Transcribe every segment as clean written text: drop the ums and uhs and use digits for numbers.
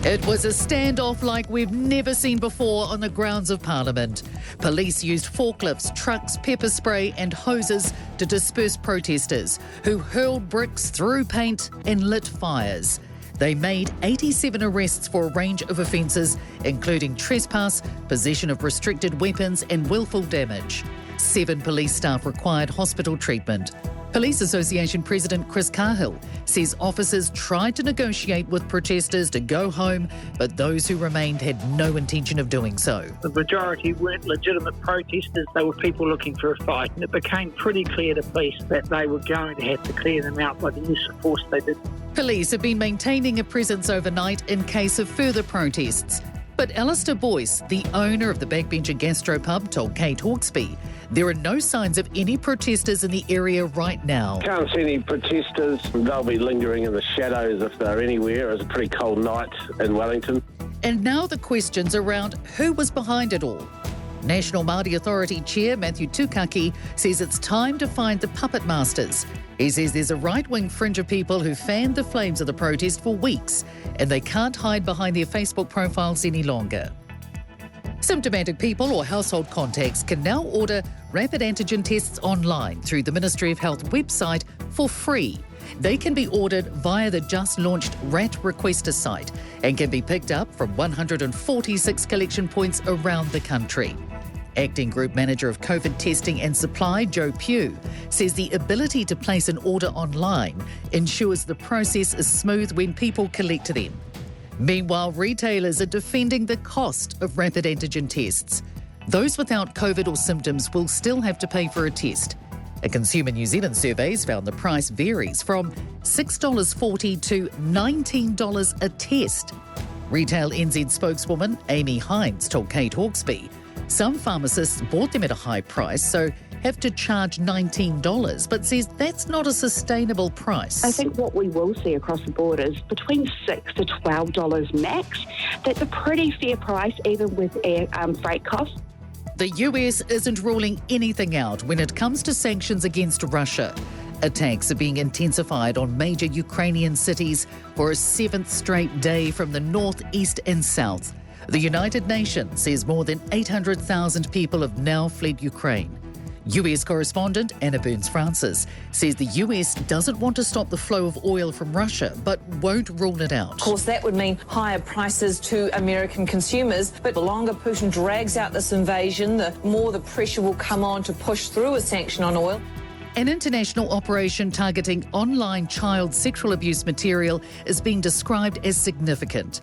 It was a standoff like we've never seen before on the grounds of Parliament. Police used forklifts, trucks, pepper spray and hoses to disperse protesters who hurled bricks, threw paint and lit fires. They made 87 arrests for a range of offences, including trespass, possession of restricted weapons and willful damage. 7 police staff required hospital treatment. Police Association President Chris Cahill says officers tried to negotiate with protesters to go home, but those who remained had no intention of doing so. The majority weren't legitimate protesters, they were people looking for a fight, and it became pretty clear to police that they were going to have to clear them out by the use of force they did. Police have been maintaining a presence overnight in case of further protests. But Alistair Boyce, the owner of the Backbencher Gastropub, told Kate Hawkesby there are no signs of any protesters in the area right now. Can't see any protesters. They'll be lingering in the shadows if they're anywhere. It's a pretty cold night in Wellington. And now the questions around who was behind it all. National Māori Authority Chair Matthew Tukaki says it's time to find the puppet masters. He says there's a right-wing fringe of people who fanned the flames of the protest for weeks and they can't hide behind their Facebook profiles any longer. Symptomatic people or household contacts can now order rapid antigen tests online through the Ministry of Health website for free. They can be ordered via the just-launched RAT Requester site and can be picked up from 146 collection points around the country. Acting Group Manager of COVID Testing and Supply, Joe Pugh, says the ability to place an order online ensures the process is smooth when people collect them. Meanwhile, retailers are defending the cost of rapid antigen tests. Those without COVID or symptoms will still have to pay for a test. A Consumer New Zealand survey has found the price varies from $6.40 to $19 a test. Retail NZ spokeswoman Amy Hines told Kate Hawkesby some pharmacists bought them at a high price, so have to charge $19, but says that's not a sustainable price. I think what we will see across the board is between $6 to $12 max. That's a pretty fair price, even with freight costs. The US isn't ruling anything out when it comes to sanctions against Russia. Attacks are being intensified on major Ukrainian cities for a 7th straight day from the north, east and south. The United Nations says more than 800,000 people have now fled Ukraine. US correspondent Anna Burns-Francis says the US doesn't want to stop the flow of oil from Russia, but won't rule it out. Of course, that would mean higher prices to American consumers, but the longer Putin drags out this invasion, the more the pressure will come on to push through a sanction on oil. An international operation targeting online child sexual abuse material is being described as significant.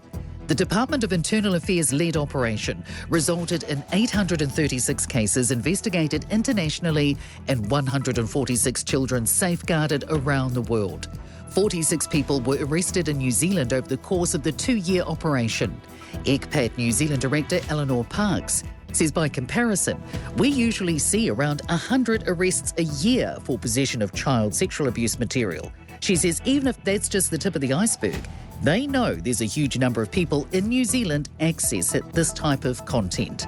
The Department of Internal Affairs-led operation resulted in 836 cases investigated internationally and 146 children safeguarded around the world. 46 people were arrested in New Zealand over the course of the 2-year operation. ECPAT New Zealand Director Eleanor Parks says by comparison, we usually see around 100 arrests a year for possession of child sexual abuse material. She says even if that's just the tip of the iceberg, they know there's a huge number of people in New Zealand access this type of content.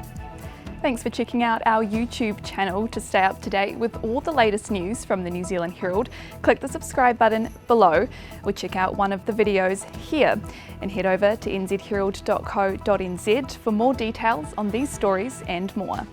Thanks for checking out our YouTube channel to stay up to date with all the latest news from the New Zealand Herald. Click the subscribe button below or check out one of the videos here and head over to nzherald.co.nz for more details on these stories and more.